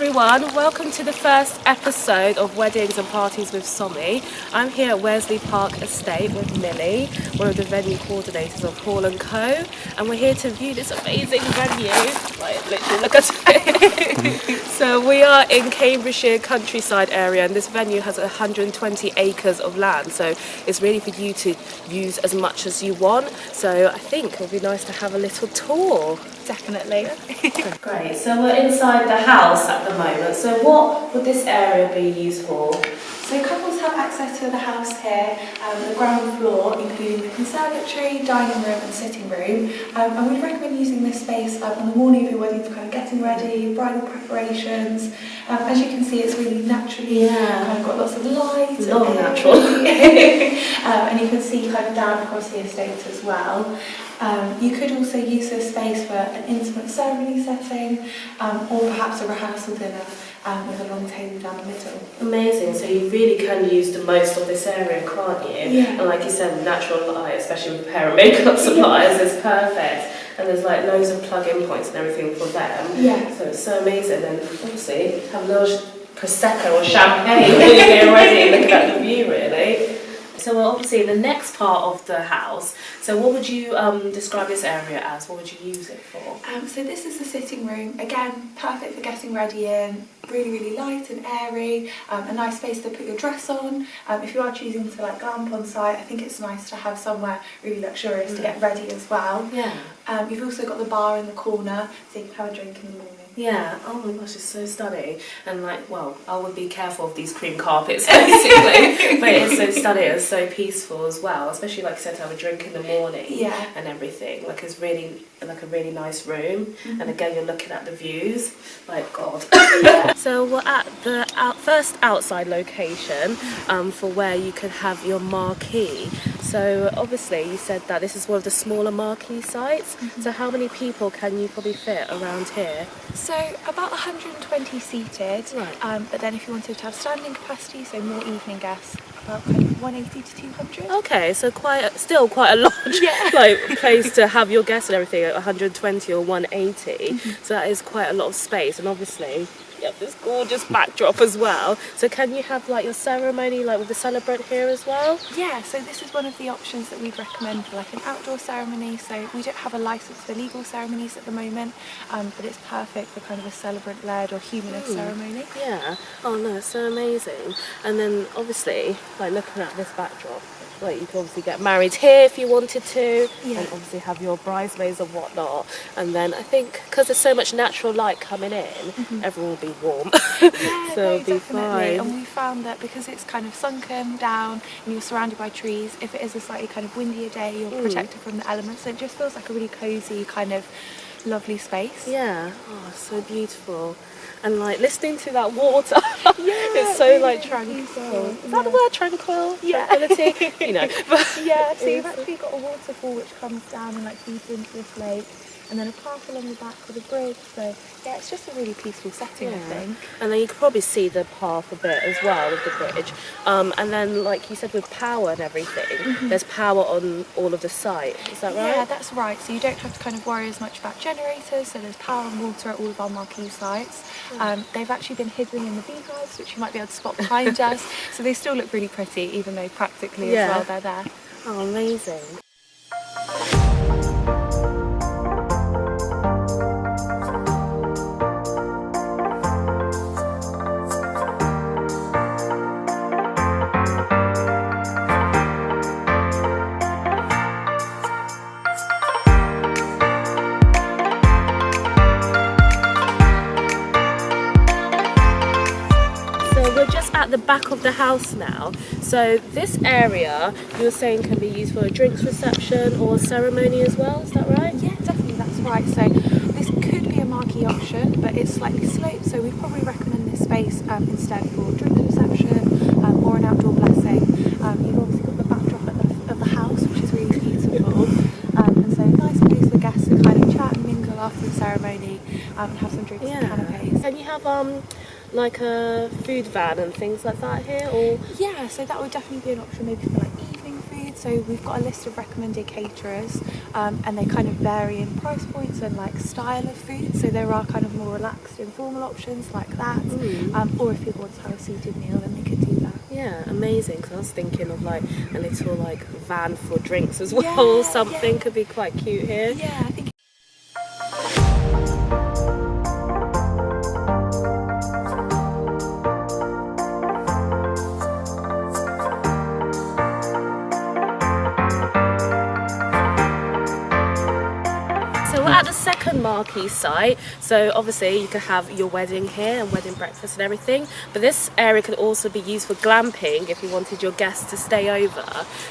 everyone, welcome to the first episode of Weddings and Parties with Somi. I'm here at Waresley Park Estate with Millie, one of the venue coordinators of Hall & Co, and we're here to view this amazing venue. Like, literally look at it. So we are in Cambridgeshire countryside area, and this venue has 120 acres of land, so it's really for you to use as much as you want. So I think it would be nice to have a little tour. Definitely. Great, so we're inside the house at the moment. So what would this area be used for? So couples have access to the house here, the ground floor, including the conservatory, dining room and sitting room. And we'd recommend using this space on the morning of your wedding for kind of getting ready, bridal preparations. As you can see, it's really naturally kind of got lots of light. Not natural. And you can see kind of down across the estate as well. You could also use this space for an intimate ceremony setting or perhaps a rehearsal dinner with a long table down the middle. Amazing, so you really can use the most of this area, can't you? Yeah. And like you said, natural light, especially with hair and makeup suppliers, is perfect. And there's like loads of plug-in points and everything for them. Yeah. So it's so amazing. And obviously have a little Prosecco or champagne when you get ready, looking at the view really. So we're obviously in the next part of the house. So what would you describe this area as? What would you use it for? So this is the sitting room. Again, perfect for getting ready in. Really, really light and airy. A nice space to put your dress on. If you are choosing to like glamp on site, I think it's nice to have somewhere really luxurious to get ready as well. Yeah. You've also got the bar in the corner, so you can have a drink in the morning. Yeah, oh my gosh, it's so stunning. And like, well, I would be careful of these cream carpets basically, but it's so stunning, it's so peaceful as well, especially like you said, to have a drink in the morning and everything. Like it's really, like a really nice room. And again, you're looking at the views, like God. So we're at the first outside location for where you could have your marquee. So obviously you said that this is one of the smaller marquee sites. So how many people can you probably fit around here? So about 120 seated, Right. but then if you wanted to have standing capacity, so more evening guests, about kind of 180 to 200. Okay, so still quite a large like place to have your guests and everything at 120 or 180. So that is quite a lot of space, and obviously you have this gorgeous backdrop as well. So can you have like your ceremony like with the celebrant here as well? Yeah, so this is one of the options that we'd recommend for like an outdoor ceremony. So we don't have a license for legal ceremonies at the moment, but it's perfect for kind of a celebrant-led or humanist ceremony. Yeah. Oh no, it's so amazing. And then obviously, like looking at this backdrop, like you could obviously get married here if you wanted to, and obviously have your bridesmaids and whatnot. And then I think because there's so much natural light coming in, everyone will be warm. Yeah, So it'll be definitely. fine. And we found that because it's kind of sunken down and you're surrounded by trees, if it is a slightly kind of windier day, you're protected from the elements. So it just feels like a really cosy kind of lovely space. Yeah. Oh, so beautiful. And like listening to that water, it's so like tranquil. Is that the word, tranquil? Tranquility? You know. Yeah, so you've actually got a waterfall which comes down and like feeds into this lake, and then a path along the back with a bridge. So yeah, it's just a really peaceful setting, I think. And then you could probably see the path a bit as well with the bridge. And then like you said, with power and everything, there's power on all of the site. Is that right? Yeah, that's right. So you don't have to kind of worry as much about generators. So there's power and water at all of our marquee sites. They've actually been hidden in the beehives, which you might be able to spot behind us. So they still look really pretty, even though practically as well they're there. Oh, amazing. At the back of the house now. So this area you were saying can be used for a drinks reception or a ceremony as well, is that right? Yeah, definitely, that's right. So this could be a marquee option, but it's slightly sloped, so we probably recommend this space instead for drinks reception or an outdoor blessing. You've obviously got the backdrop of the house, which is really beautiful, and so a nice place for guests to kind of chat and mingle after the ceremony and have some drinks and canapes. And you have like a food van and things like that here, or? Yeah, so that would definitely be an option maybe for like evening food. so we've got a list of recommended caterers, and they kind of vary in price points and like style of food. So there are kind of more relaxed, informal options like that, or if people want to have a seated meal, then they could do that. Yeah, amazing. Because I was thinking of like a little like van for drinks as well. Something could be quite cute here. Yeah, I think. At the second marquee site, so obviously you can have your wedding here and wedding breakfast and everything, but this area could also be used for glamping if you wanted your guests to stay over.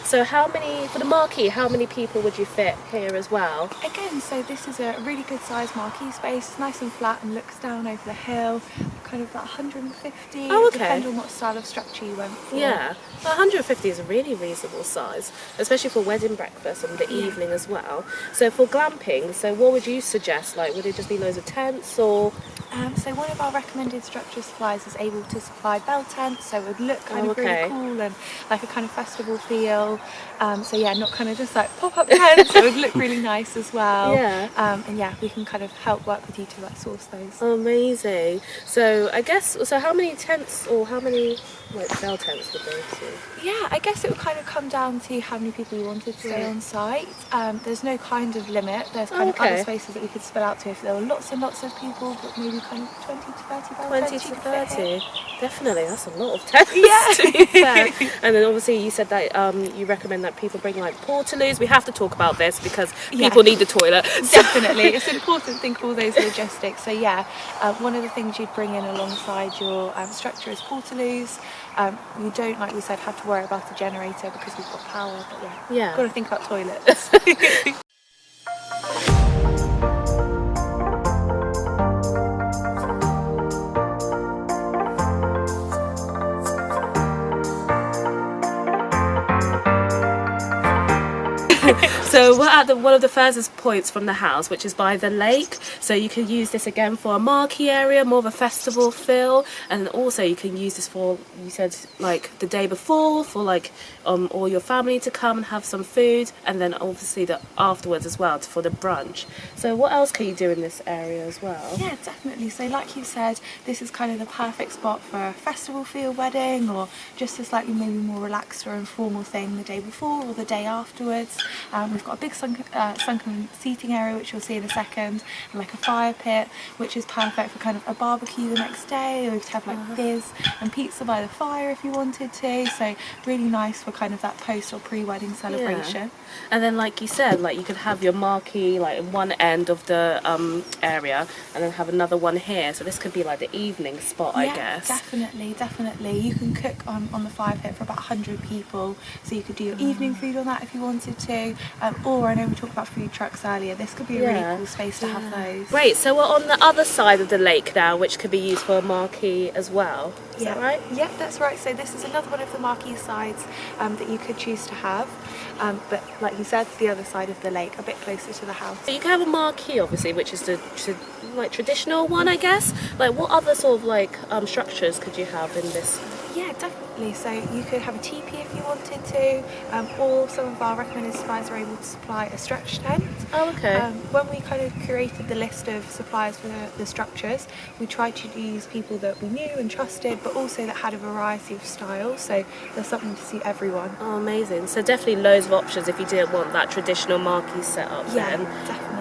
So for the marquee, how many people would you fit here as well? Again, so this is a really good sized marquee space. It's nice and flat and looks down over the hill, kind of about 150. Oh, okay. Depending on what style of structure you went for. Yeah, 150 is a really reasonable size, especially for wedding breakfast and the evening as well. So for glamping, so what would you suggest? Like, would it just be loads of tents or? So one of our recommended structure suppliers is able to supply bell tents, so it would look kind of really cool and like a kind of festival feel. So yeah, not kind of just like pop-up tents, so it would look really nice as well. Yeah. And yeah, we can kind of help work with you to like source those. Amazing. So I guess, so how many tents or how many like bell tents would they do? Yeah, I guess it would kind of come down to how many people you wanted to stay on site. There's no kind of limit. There's kind of other spaces that we could spill out to if there were lots and lots of people, but maybe kind of 20 to 30 bell 20 tents to you could fit 30. here. Definitely, that's a lot of tents. Yeah. To be fair. And then obviously you said that you recommend that people bring like portaloos. We have to talk about this because people need the toilet. Definitely, it's an important thing for all those logistics. So yeah, one of the things you'd bring in alongside your structure is portaloos. You don't, like we said, have to worry about a generator because we've got power, but yeah. Got to think about toilets. So we're at one of the furthest points from the house, which is by the lake. So you can use this again for a marquee area, more of a festival feel, and also you can use this for, you said, like the day before, for like all your family to come and have some food, and then obviously afterwards as well for the brunch. So what else can you do in this area as well? Yeah, definitely. So like you said, this is kind of the perfect spot for a festival feel wedding, or just a slightly maybe more relaxed or informal thing the day before or the day afterwards. We've got a big sunken seating area, which you'll see in a second, and like a fire pit, which is perfect for kind of a barbecue the next day, or you could have like fizz and pizza by the fire if you wanted to. So really nice for kind of that post or pre-wedding celebration. Yeah. And then like you said, like you could have your marquee like in one end of the area, and then have another one here. So this could be like the evening spot, I guess. Definitely. You can cook on the fire pit for about 100 people, so you could do your evening food on that if you wanted to. Or I know we talked about food trucks earlier. This could be a really cool space to have those. Great. So we're on the other side of the lake now, which could be used for a marquee as well. Is that right? Yeah, that's right. So this is another one of the marquee sides that you could choose to have. But like you said, the other side of the lake, a bit closer to the house. So you can have a marquee, obviously, which is the like traditional one, I guess. Like what other sort of like structures could you have in this? Yeah, definitely. So you could have a teepee if you wanted to, or some of our recommended suppliers are able to supply a stretch tent. Oh, okay. When we kind of curated the list of suppliers for the structures, we tried to use people that we knew and trusted, but also that had a variety of styles, so there's something to suit everyone. Oh, amazing. So definitely loads of options if you didn't want that traditional marquee setup then. Definitely.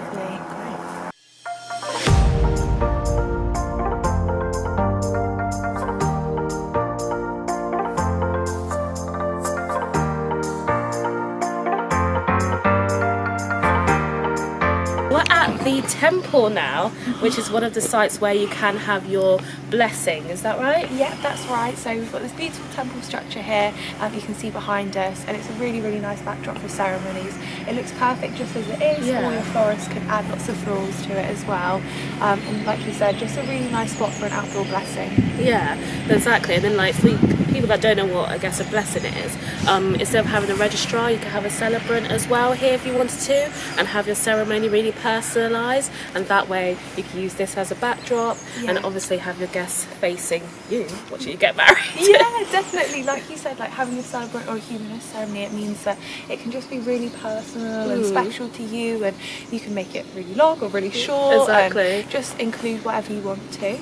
We're at the temple now, which is one of the sites where you can have your blessing, is that right? Yeah, that's right. So we've got this beautiful temple structure here, you can see behind us, and it's a really, really nice backdrop for ceremonies. It looks perfect just as it is, or your florist could add lots of florals to it as well. And like you said, just a really nice spot for an outdoor blessing. Yeah, exactly. And then like for people that don't know what I guess a blessing is, instead of having a registrar, you can have a celebrant as well here if you wanted to, and have your ceremony really personalised, and that way you can use this as a backdrop and obviously have your guess, facing you watching you get married. Yeah, definitely. Like you said, like having a celebrant or a humanist ceremony, it means that it can just be really personal and special to you, and you can make it really long or really short. Exactly. And just include whatever you want to.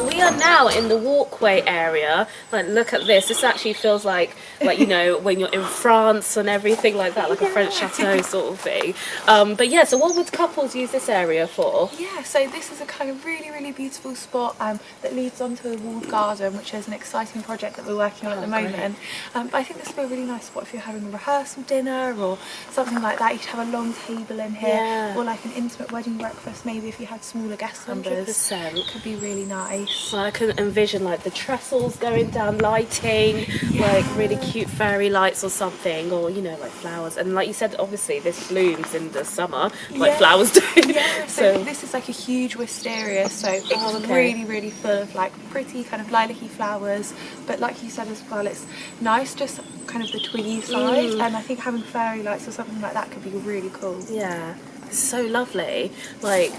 We are now in the walkway area. Like, look at this. This actually feels like you know, when you're in France and everything like that, like a French chateau sort of thing. But yeah, so what would couples use this area for? Yeah, so this is a kind of really, really beautiful spot that leads onto the walled garden, which is an exciting project that we're working on at the moment. But I think this would be a really nice spot if you're having a rehearsal dinner or something like that. You could have a long table in here, or like an intimate wedding breakfast, maybe if you had smaller guest numbers. 100%. It could be really nice. So I can envision like the trestles going down, lighting, like really cute fairy lights or something, or you know, like flowers. And like you said, obviously this blooms in the summer, like flowers do. Yeah, so this is like a huge wisteria, so it's really, really full of like pretty kind of lilac-y flowers. But like you said as well, it's nice, just kind of the twiggy side. And I think having fairy lights or something like that could be really cool. Yeah, it's so lovely. Like,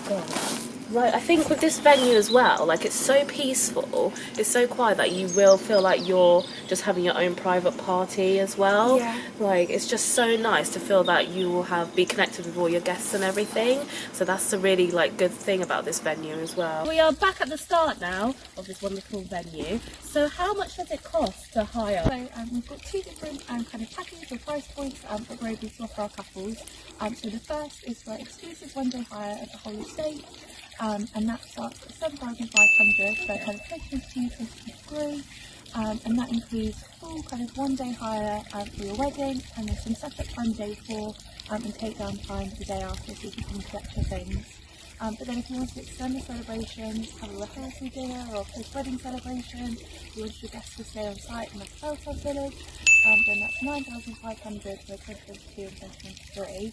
I think with this venue as well, like it's so peaceful, it's so quiet that you will feel like you're just having your own private party as well. Yeah. Like it's just so nice to feel that you will be connected with all your guests and everything. So that's the really like good thing about this venue as well. We are back at the start now of this wonderful venue. So how much does it cost to hire? So we've got two different kind of packages or price points that we're able to offer our couples. So the first is for exclusive one-day hire of the whole estate. And that starts at 7,500 for kind of 2022, 2023, and that includes full kind of one-day hire for your wedding, and there's some separate time day for and take down time the day after, so you can come and collect your things. But then if you want to extend the celebrations, have a rehearsal dinner or a post-wedding celebration, you want your guests to stay on site in like a hotel village, then that's 9,500 for 2022 and 2023.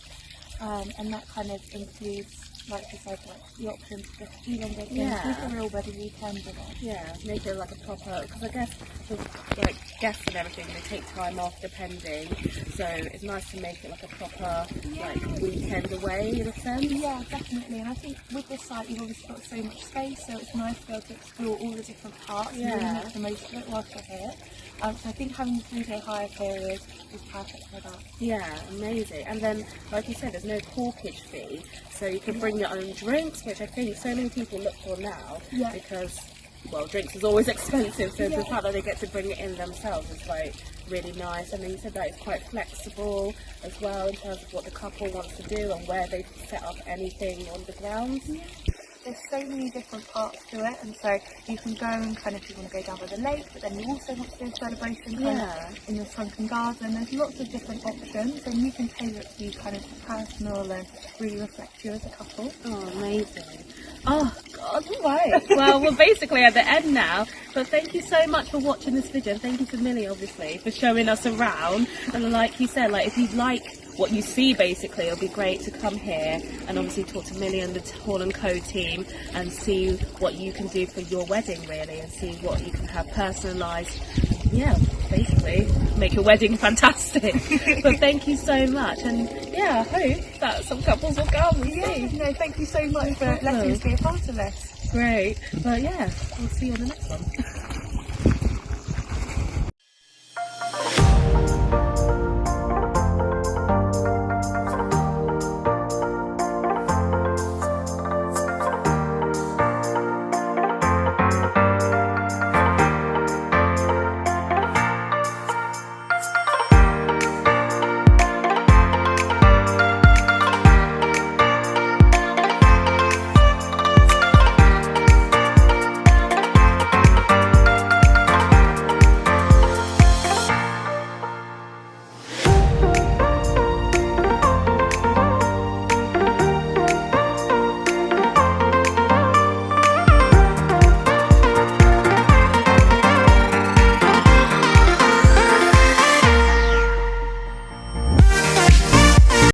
And that kind of includes, like you said, like the option to just elongate things with a real wedding weekend with it. Yeah, make it like a proper, because I guess with like guests and everything, they take time off depending, so it's nice to make it like a proper like weekend away in a sense. Yeah, definitely. And I think with this site you've obviously got so much space, so it's nice to be able to explore all the different parts and really make the most of it whilst you're here. So I think having a 3-day hire period is perfect for that. Yeah, amazing. And then, like you said, there's no corkage fee, so you can bring your own drinks, which I think so many people look for now, because, well, drinks is always expensive, so the fact that they get to bring it in themselves is like really nice. And then you said that it's quite flexible as well in terms of what the couple wants to do and where they set up anything on the grounds. There's so many different parts to it, and so you can go and kind of, if you want to go down by the lake, but then you also want to do a celebration kind of in your sunken garden. There's lots of different options, and you can tailor it to be kind of personal and really reflect you as a couple. Oh, amazing. Oh, God, right. Well, we're basically at the end now, but thank you so much for watching this video. Thank you to Millie, obviously, for showing us around. And like you said, like if you'd like what you see, basically, it'll be great to come here and obviously talk to Millie and the Hall & Co team and see what you can do for your wedding, really, and see what you can have personalised. Yeah, basically make your wedding fantastic. But thank you so much, and yeah, I hope that some couples will come. No, thank you so much for letting us be a part of this. Great. But yeah, we'll see you on the next one.